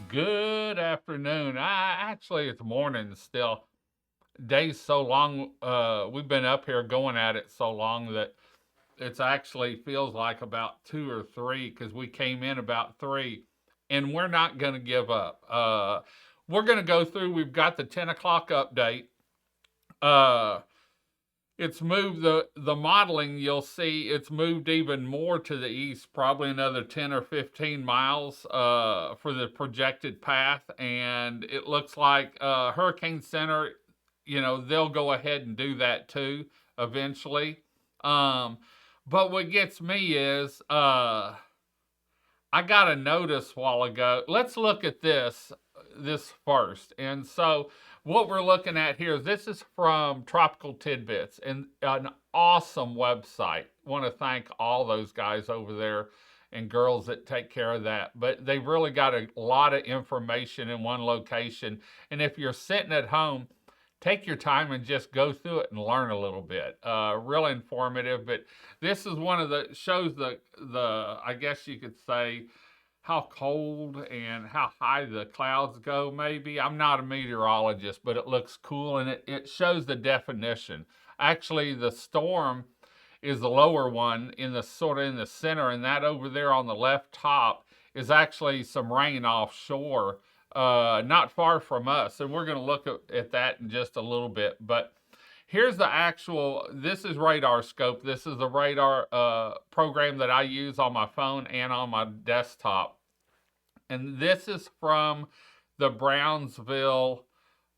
Good afternoon. It's morning still. Day's so long. We've been up here going at it so long that it's actually feels like about 2 or 3 because we came in about 3, and we're not going to give up. We're going to go through. We've got the 10 o'clock update. Uh, it's moved the modeling. You'll see it's moved even more to the east, probably another 10 or 15 miles for the projected path, and it looks like Hurricane Center. They'll go ahead and do that too eventually. Um, but what gets me is I got a notice a while ago. Let's look at this first. And so what we're looking at here, this is from Tropical Tidbits, and an awesome website. Want to thank all those guys over there and girls that take care of that. But they've really got a lot of information in one location. And if you're sitting at home, take your time and just go through it and learn a little bit. Real informative, but this is one of the shows the I guess you could say how cold and how high the clouds go. Maybe I'm not a meteorologist, but it looks cool and it shows the definition. Actually, the storm is the lower one in the sort of in the center, and that over there on the left top is actually some rain offshore, not far from us, and we're going to look at that in just a little bit. But here's the actual. This is radar scope. This is the radar program that I use on my phone and on my desktop, and this is from the Brownsville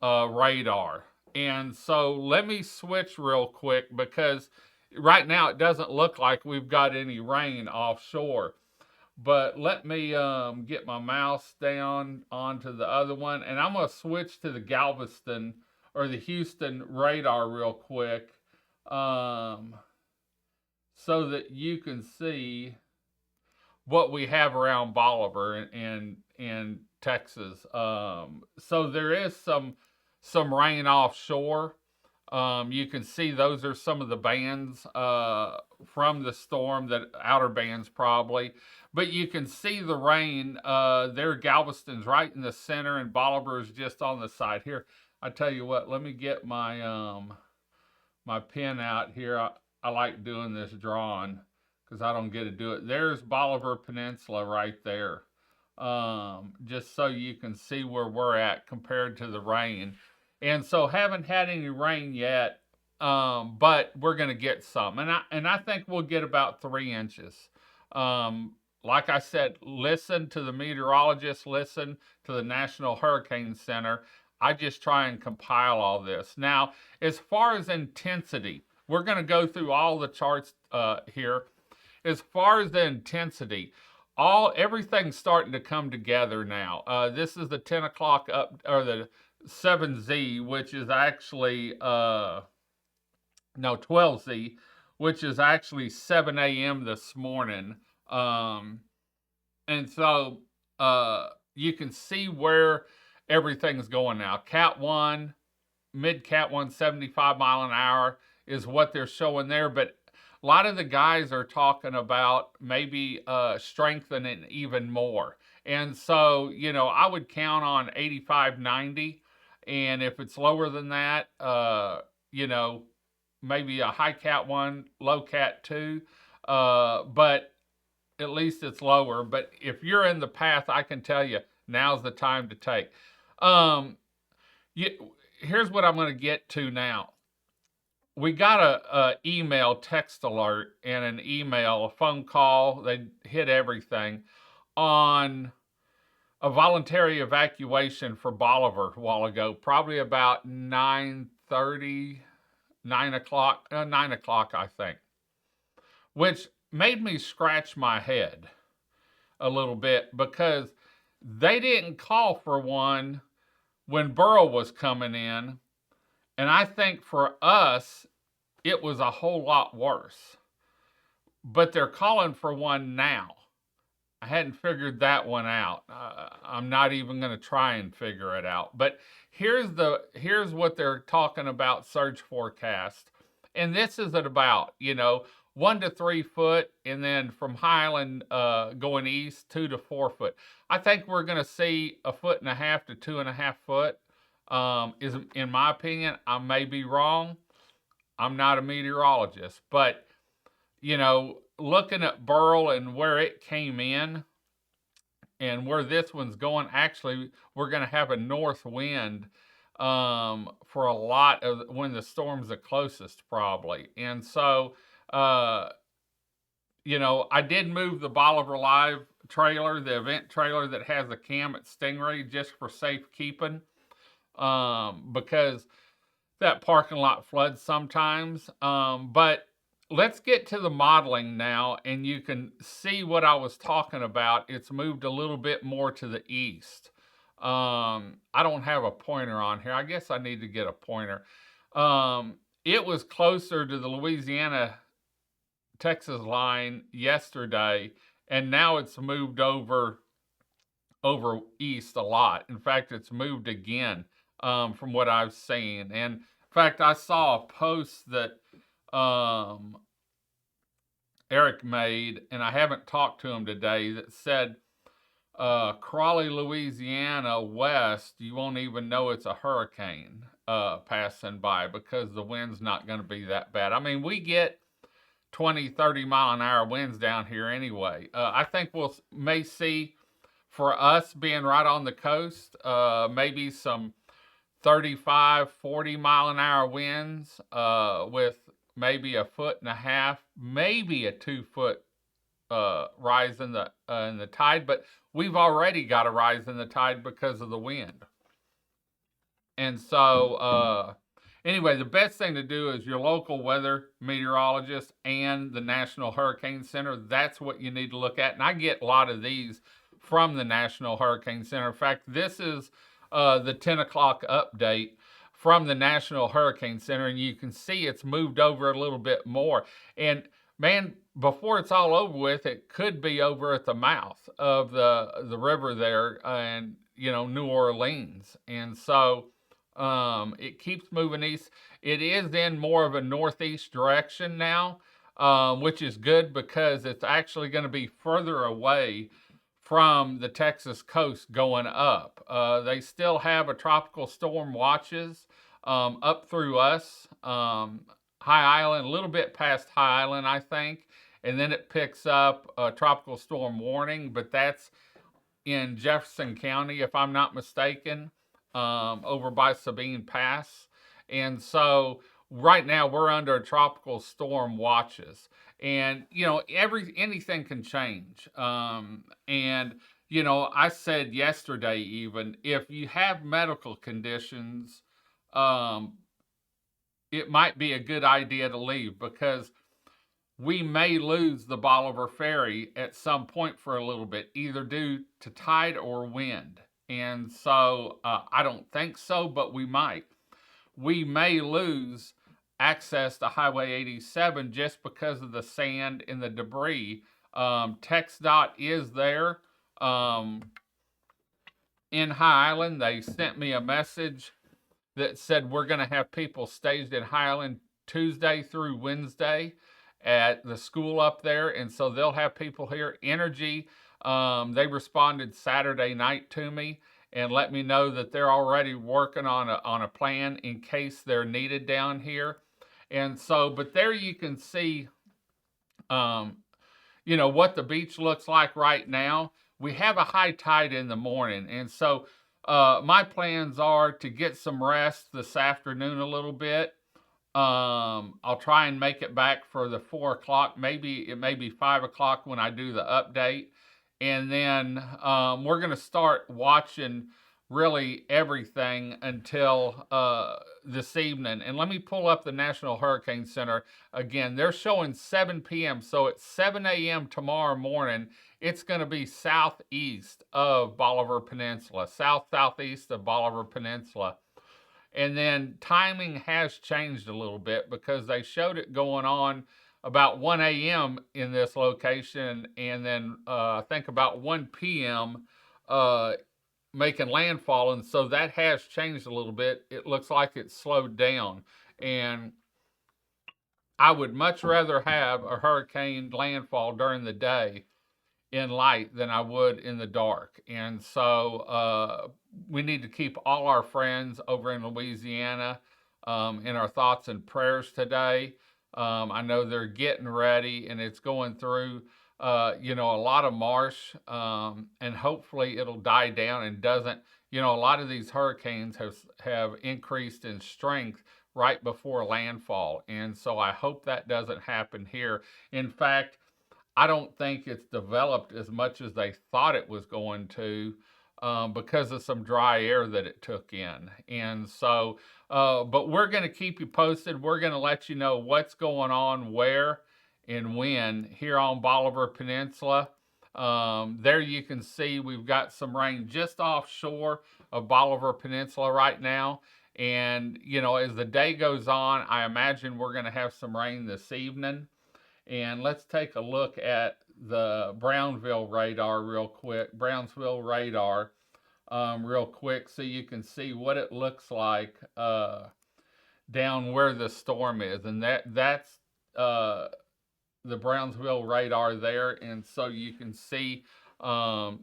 radar. And so let me switch real quick because right now it doesn't look like we've got any rain offshore. But let me get my mouse down onto the other one, and I'm going to switch to the Galveston or the Houston radar real quick, so that you can see what we have around Bolivar in Texas. So there is some rain offshore. You can see those are some of the bands from the storm, that outer bands probably. But you can see the rain. There, Galveston's right in the center, and Bolivar is just on the side. Here, I tell you what. Let me get my pen out here. I like doing this drawing because I don't get to do it. There's Bolivar Peninsula right there. Just so you can see where we're at compared to the rain. And so haven't had any rain yet, but we're going to get some. And I think we'll get about 3 inches. Like I said, listen to the meteorologists, listen to the National Hurricane Center. I just try and compile all this. Now, as far as intensity, we're going to go through all the charts here. As far as the intensity, everything's starting to come together now. This is the 10 o'clock up, or the 7Z, which is actually 12Z, which is actually 7 a.m. this morning. And so you can see where everything's going now. Cat 1, mid Cat 1, 75 mile an hour is what they're showing there, but a lot of the guys are talking about maybe strengthening even more. And so, I would count on 85, 90. And if it's lower than that, maybe a high Cat 1, low Cat 2. But at least it's lower. But if you're in the path, I can tell you, now's the time to take. Here's what I'm going to get to now. We got a email text alert and an email, a phone call. They hit everything on a voluntary evacuation for Bolivar a while ago, probably about 9:30, 9 o'clock, 9 o'clock, I think, which made me scratch my head a little bit because they didn't call for one when Burrow was coming in. And I think for us, it was a whole lot worse. But they're calling for one now. I hadn't figured that one out. I'm not even going to try and figure it out. But here's what they're talking about surge forecast. And this is about, 1 to 3 foot, and then from Highland going east, 2 to 4 foot. I think we're going to see 1.5 to 2.5 foot. Is in my opinion. I may be wrong. I'm not a meteorologist, but looking at Burl and where it came in and where this one's going, actually, we're going to have a north wind for a lot of when the storm's the closest, probably. And so, I did move the Bolivar Live trailer, the event trailer that has a cam at Stingray, just for safekeeping, because that parking lot floods sometimes. But let's get to the modeling now, and you can see what I was talking about. It's moved a little bit more to the east. I don't have a pointer on here. I guess I need to get a pointer. It was closer to the Louisiana Texas line yesterday, and now it's moved over east a lot. In fact, it's moved again, from what I've seen. And in fact, I saw a post that Eric made, and I haven't talked to him today, that said, Crawley, Louisiana west, you won't even know it's a hurricane passing by, because the wind's not going to be that bad. I mean, we get 20, 30 mile an hour winds down here anyway. I think may see, for us being right on the coast, maybe some 35, 40 mile an hour winds with maybe 1.5 foot, maybe a 2 foot rise in the tide. But we've already got a rise in the tide because of the wind. And so, anyway, the best thing to do is your local weather meteorologist and the National Hurricane Center. That's what you need to look at. And I get a lot of these from the National Hurricane Center. In fact, this is the 10 o'clock update from the National Hurricane Center, and you can see it's moved over a little bit more. And man, before it's all over with, it could be over at the mouth of the river there, and New Orleans. And so it keeps moving east. It is in more of a northeast direction now, which is good, because it's actually going to be further away from the Texas coast going up. They still have a tropical storm watches up through us, High Island, a little bit past High Island, I think, and then it picks up a tropical storm warning, but that's in Jefferson County, if I'm not mistaken, over by Sabine Pass. And so right now we're under tropical storm watches, and anything can change. And I said yesterday, even if you have medical conditions, it might be a good idea to leave, because we may lose the Bolivar Ferry at some point for a little bit, either due to tide or wind. And so I don't think so, but we might. We may lose access to Highway 87 just because of the sand and the debris. TxDOT is there in High Island. They sent me a message that said we're going to have people staged in High Island Tuesday through Wednesday at the school up there, and so they'll have people here. Energy, they responded Saturday night to me and let me know that they're already working on a plan in case they're needed down here. And so, but there you can see, what the beach looks like right now. We have a high tide in the morning, and so my plans are to get some rest this afternoon a little bit. I'll try and make it back for the 4 o'clock. Maybe it may be 5 o'clock when I do the update. And then we're going to start watching really everything until this evening. And let me pull up the National Hurricane Center again. They're showing 7 p.m. So at 7 a.m. tomorrow morning, it's going to be southeast of Bolivar Peninsula, southeast of Bolivar Peninsula. And then timing has changed a little bit, because they showed it going on about 1 a.m. in this location, and then I think about 1 p.m. Making landfall, and so that has changed a little bit. It looks like it's slowed down, and I would much rather have a hurricane landfall during the day in light than I would in the dark. And so we need to keep all our friends over in Louisiana in our thoughts and prayers today. I know they're getting ready and it's going through, a lot of marsh, and hopefully it'll die down and doesn't. A lot of these hurricanes have increased in strength right before landfall. And so I hope that doesn't happen here. In fact, I don't think it's developed as much as they thought it was going to, because of some dry air that it took in. And so, but we're going to keep you posted. We're going to let you know what's going on, where, and when here on Bolivar Peninsula. There you can see we've got some rain just offshore of Bolivar Peninsula right now. And, as the day goes on, I imagine we're going to have some rain this evening. And let's take a look at the Brownsville radar real quick, real quick, so you can see what it looks like down where the storm is. And that's the Brownsville radar there. And so you can see the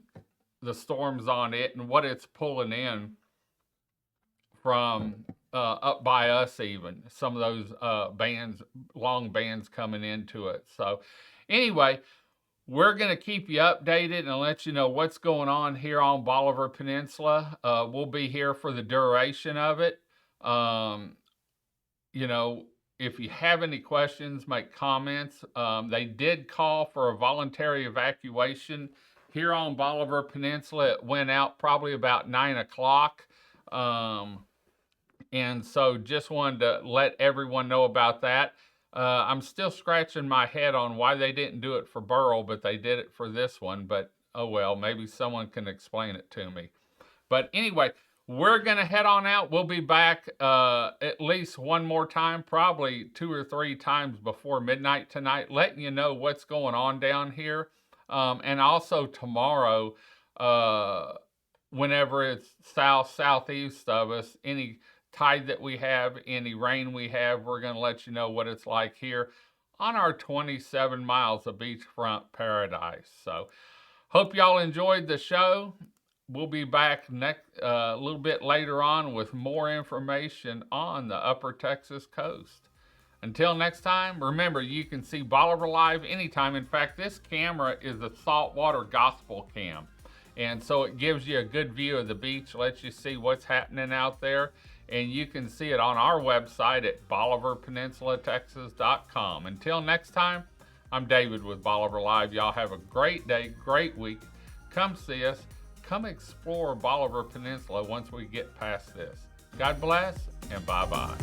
storms on it and what it's pulling in from up by us, even some of those long bands coming into it. So anyway, we're going to keep you updated and let you know what's going on here on Bolivar Peninsula. We'll be here for the duration of it. If you have any questions, make comments. They did call for a voluntary evacuation here on Bolivar Peninsula. It went out probably about 9 o'clock. And so just wanted to let everyone know about that. I'm still scratching my head on why they didn't do it for Burrell, but they did it for this one. But oh well, maybe someone can explain it to me. But anyway, we're going to head on out. We'll be back at least one more time, probably 2 or 3 times before midnight tonight, letting you know what's going on down here. And also tomorrow, whenever it's southeast of us, any tide that we have, any rain we have, we're going to let you know what it's like here on our 27 miles of beachfront paradise. So hope y'all enjoyed the show. We'll be back next a little bit later on with more information on the Upper Texas coast. Until next time, remember you can see Bolivar Live anytime. In fact, this camera is a saltwater gospel cam. And so it gives you a good view of the beach, lets you see what's happening out there. And you can see it on our website at BolivarPeninsulaTexas.com. Until next time, I'm David with Bolivar Live. Y'all have a great day, great week. Come see us. Come explore Bolivar Peninsula once we get past this. God bless and bye-bye.